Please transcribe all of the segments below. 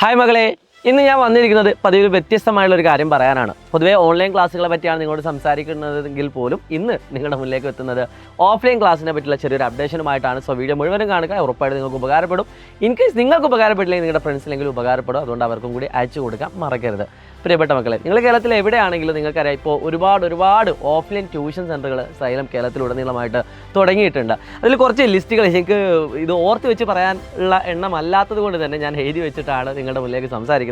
Hi മകളെ, ഇന്ന് ഞാൻ വന്നിരിക്കുന്നത് പതിവിൽ വ്യത്യസ്തമായുള്ളൊരു കാര്യം പറയാനാണ്. പൊതുവേ ഓൺലൈൻ ക്ലാസ്സുകളെ പറ്റിയാണ് നിങ്ങളോട് സംസാരിക്കുന്നതെങ്കിൽ പോലും ഇന്ന് നിങ്ങളുടെ മുന്നിലേക്ക് എത്തുന്നത് ഓഫ്ലൈൻ ക്ലാസ്സിനെ പറ്റിയുള്ള ചെറിയൊരു അപ്ഡേഷനുമായിട്ടാണ്. സോ വീഡിയോ മുഴുവനും കാണുക, ഉറപ്പായിട്ട് നിങ്ങൾക്ക് ഉപകാരപ്പെടും. ഇൻ കേസ് നിങ്ങൾക്ക് ഉപകാരപ്പെട്ടില്ലെങ്കിൽ നിങ്ങളുടെ ഫ്രണ്ട്സിലെങ്കിലും ഉപകാരപ്പെടും. അതുകൊണ്ട് അവർക്കും കൂടി അയച്ചു കൊടുക്കാൻ മറക്കരുത്. പ്രിയപ്പെട്ട മക്കളെ, നിങ്ങൾ കേരളത്തിൽ എവിടെയാണെങ്കിലും നിങ്ങൾക്കറിയാം ഇപ്പോൾ ഒരുപാട് ഓഫ്ലൈൻ ട്യൂഷൻ സെൻ്ററുകൾ സൈലം കേരളത്തിലുടനീളമായിട്ട് തുടങ്ങിയിട്ടുണ്ട്. അതിൽ കുറച്ച് ലിസ്റ്റുകൾ എനിക്ക് ഇത് ഓർത്ത് വെച്ച് പറയാനുള്ള എണ്ണമല്ലാത്തത് കൊണ്ട് തന്നെ ഞാൻ എഴുതി വെച്ചിട്ടാണ് നിങ്ങളുടെ മുന്നിലേക്ക് സംസാരിക്കുന്നത്.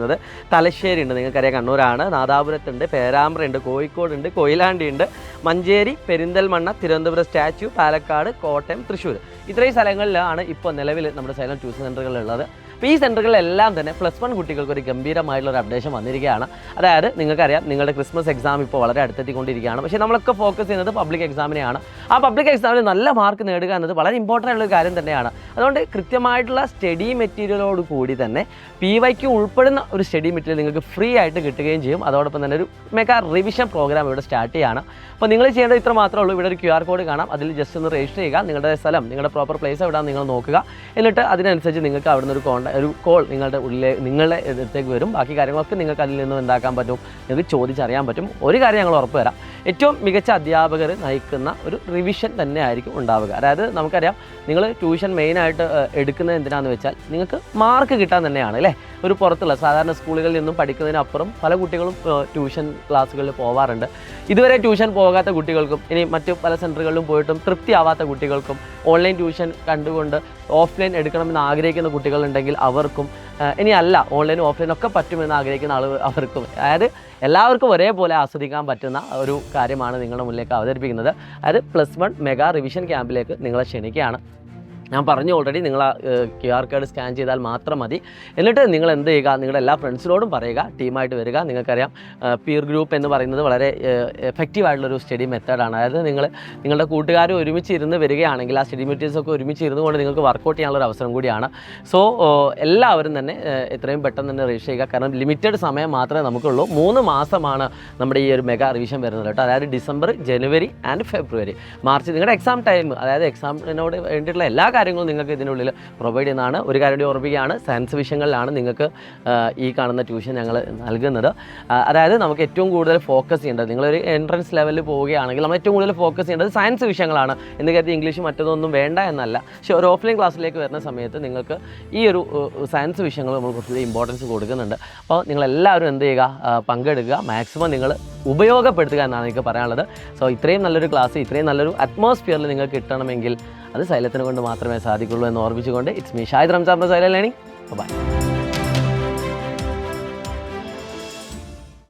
തലശ്ശേരി ഉണ്ട്, നിങ്ങൾക്കറിയാം കണ്ണൂരാണ്. നാദാപുരത്തുണ്ട്, പേരാമ്പ്രയുണ്ട്, കോഴിക്കോടുണ്ട്, കൊയിലാണ്ടി ഉണ്ട്, മഞ്ചേരി, പെരിന്തൽമണ്ണ, തിരുവനന്തപുരം സ്റ്റാച്യു, പാലക്കാട്, കോട്ടയം, തൃശ്ശൂർ. ഇത്രയും സ്ഥലങ്ങളിലാണ് ഇപ്പോൾ നിലവിൽ നമ്മുടെ സൈലം ട്യൂഷൻ സെൻ്ററുകളുള്ളത്. അപ്പോൾ ഈ സെൻ്ററുകളിലെല്ലാം തന്നെ +1 കുട്ടികൾക്ക് ഒരു ഗംഭീരമായിട്ടുള്ളൊരു അപ്ഡേഷൻ വന്നിരിക്കുകയാണ്. അതായത് നിങ്ങൾക്കറിയാം നിങ്ങളുടെ ക്രിസ്മസ് എക്സാം ഇപ്പോൾ വളരെ അടുത്തെത്തിക്കൊണ്ടിരിക്കുകയാണ്. പക്ഷേ നമ്മളൊക്കെ ഫോക്കസ് ചെയ്യുന്നത് പബ്ലിക് എക്സാമിനെയാണ്. ആ പബ്ലിക് എക്സാമിന് നല്ല മാർക്ക് നേടുക എന്നത് വളരെ ഇമ്പോർട്ടൻ്റ് ആയിട്ടുള്ള കാര്യം തന്നെയാണ്. അതുകൊണ്ട് കൃത്യമായിട്ടുള്ള സ്റ്റഡി മെറ്റീരിയലോട് കൂടി തന്നെ PYQ ഉൾപ്പെടുന്ന ഒരു സ്റ്റഡി മെറ്റീരിയൽ നിങ്ങൾക്ക് ഫ്രീ ആയിട്ട് കിട്ടുകയും ചെയ്യും. അതോടൊപ്പം തന്നെ ഒരു മെഗാ റിവിഷൻ പ്രോഗ്രാം ഇവിടെ സ്റ്റാർട്ട് ചെയ്യുകയാണ്. അപ്പോൾ നിങ്ങൾ ചെയ്യേണ്ടത് ഇത്ര മാത്രമേ ഉള്ളൂ. ഇവിടെ ഒരു QR കോഡ് കാണാം, അതിൽ ജസ്റ്റ് ഒന്ന് രജിസ്റ്റർ ചെയ്യുക. നിങ്ങളുടെ സ്ഥലം, നിങ്ങളുടെ പ്രോപ്പർ പ്ലേസ് എവിടെയാണെന്ന് നിങ്ങൾ നോക്കുക. എന്നിട്ട് അതിനനുസരിച്ച് നിങ്ങൾക്ക് അവിടുന്ന് ഒരു കോൾ നിങ്ങളുടെ അടുത്തേക്ക് വരും. ബാക്കി കാര്യങ്ങളൊക്കെ നിങ്ങൾക്ക് അതിൽ നിന്നും എന്താക്കാൻ പറ്റും, നിങ്ങൾക്ക് ചോദിച്ചറിയാൻ പറ്റും. ഒരു കാര്യം ഞങ്ങൾ ഉറപ്പ് തരാം, ഏറ്റവും മികച്ച അധ്യാപകർ നയിക്കുന്ന ഒരു റിവിഷൻ തന്നെ ആയിരിക്കും ഉണ്ടാവുക. അതായത് നമുക്കറിയാം നിങ്ങൾ ട്യൂഷൻ മെയിനായിട്ട് എടുക്കുന്നത് എന്തിനാണെന്ന് വെച്ചാൽ നിങ്ങൾക്ക് മാർക്ക് കിട്ടാൻ തന്നെയാണ് അല്ലേ. ഒരു പുറത്തുള്ള സാധാരണ സ്കൂളുകളിൽ നിന്നും പഠിക്കുന്നതിനപ്പുറം പല കുട്ടികളും ട്യൂഷൻ ക്ലാസ്സുകളിൽ പോവാറുണ്ട്. ഇതുവരെ ട്യൂഷൻ പോകാത്ത കുട്ടികൾക്കും ഇനി മറ്റു പല സെൻറ്ററുകളിലും പോയിട്ടും തൃപ്തിയാവാത്ത കുട്ടികൾക്കും ഓൺലൈൻ ട്യൂഷൻ കണ്ടുകൊണ്ട് ഓഫ്ലൈൻ എടുക്കണമെന്ന് ആഗ്രഹിക്കുന്ന കുട്ടികളുണ്ടെങ്കിൽ അവർക്കും ഇനി അല്ല ഓൺലൈനും ഓഫ്ലൈനും ഒക്കെ പറ്റുമെന്ന് ആഗ്രഹിക്കുന്ന അവർക്കും, അതായത് എല്ലാവർക്കും ഒരേപോലെ ആസ്വദിക്കാൻ പറ്റുന്ന ഒരു കാര്യമാണ് നിങ്ങളുടെ മുന്നിലേക്ക് അവതരിപ്പിക്കുന്നത്. അതായത് +1 മെഗാ റിവിഷൻ ക്യാമ്പിലേക്ക് നിങ്ങളെ ക്ഷണിക്കുകയാണ്. ഞാൻ പറഞ്ഞു ഓൾറെഡി, നിങ്ങൾ ആ QR കോഡ് സ്കാൻ ചെയ്താൽ മാത്രം മതി. എന്നിട്ട് നിങ്ങൾ എന്ത് ചെയ്യുക, നിങ്ങളുടെ എല്ലാ ഫ്രണ്ട്സിനോടും പറയുക, ടീമായിട്ട് വരിക. നിങ്ങൾക്കറിയാം പിയർ ഗ്രൂപ്പ് എന്ന് പറയുന്നത് വളരെ എഫക്റ്റീവായിട്ടുള്ളൊരു സ്റ്റഡി മെത്തേഡാണ്. അതായത് നിങ്ങളുടെ കൂട്ടുകാർ ഒരുമിച്ച് ഇരുന്ന് വരികയാണെങ്കിൽ ആ സ്റ്റഡി മെറ്റീരിയൽസൊക്കെ ഒരുമിച്ച് ഇരുന്ന് കൊണ്ട് നിങ്ങൾക്ക് വർക്കൗട്ട് ചെയ്യാനുള്ളൊരു അവസരം കൂടിയാണ്. സോ എല്ലാവരും തന്നെ എത്രയും പെട്ടെന്ന് തന്നെ രജിസ്റ്റർ ചെയ്യുക. കാരണം ലിമിറ്റഡ് സമയം മാത്രമേ നമുക്കുള്ളൂ. 3 മാസമാണ് നമ്മുടെ ഈ ഒരു മെഗാ റിവിഷൻ വരുന്നത് കേട്ടോ. അതായത് December, January and February, March. നിങ്ങളുടെ എക്സാം ടൈം, അതായത് എക്സാമിനോട് വേണ്ടിയിട്ടുള്ള എല്ലാ കാര്യങ്ങളും നിങ്ങൾക്ക് ഇതിനുള്ളിൽ പ്രൊവൈഡ് ചെയ്യുന്നതാണ്. ഒരു കാര്യം കൂടി ഓർമ്മിക്കുകയാണ്, സയൻസ് വിഷയങ്ങളിലാണ് നിങ്ങൾക്ക് ഈ കാണുന്ന ട്യൂഷൻ ഞങ്ങൾ നൽകുന്നത്. അതായത് നമുക്ക് ഏറ്റവും കൂടുതൽ ഫോക്കസ് ചെയ്യേണ്ടത്, നിങ്ങളൊരു എൻട്രൻസ് ലെവലിൽ പോവുകയാണെങ്കിൽ നമ്മൾ ഏറ്റവും കൂടുതൽ ഫോക്കസ് ചെയ്യേണ്ടത് സയൻസ് വിഷയങ്ങളാണ്. എന്ന് കരുതി ഇംഗ്ലീഷ് മറ്റൊന്നും വേണ്ട എന്നല്ല. പക്ഷേ ഒരു ഓഫ്ലൈൻ ക്ലാസ്സിലേക്ക് വരുന്ന സമയത്ത് നിങ്ങൾക്ക് ഈ ഒരു സയൻസ് വിഷയങ്ങൾ നമ്മൾ കുറച്ചുകൂടി ഇമ്പോർട്ടൻസ് കൊടുക്കുന്നുണ്ട്. അപ്പോൾ നിങ്ങളെല്ലാവരും എന്ത് ചെയ്യുക, പങ്കെടുക്കുക, മാക്സിമം നിങ്ങൾ ഉപയോഗപ്പെടുത്തുക എന്നാണ് എനിക്ക് പറയാനുള്ളത്. സോ ഇത്രയും നല്ലൊരു ക്ലാസ്, ഇത്രയും നല്ലൊരു അറ്റ്മോസ്ഫിയറിൽ നിങ്ങൾക്ക് കിട്ടണമെങ്കിൽ അത് സൈലത്തിനെ കൊണ്ട് മാത്രമേ സാധിക്കുള്ളൂ എന്ന് ഓർമ്മിച്ചുകൊണ്ട്, it's me Shahid Ramzan from Xylem Learning. By.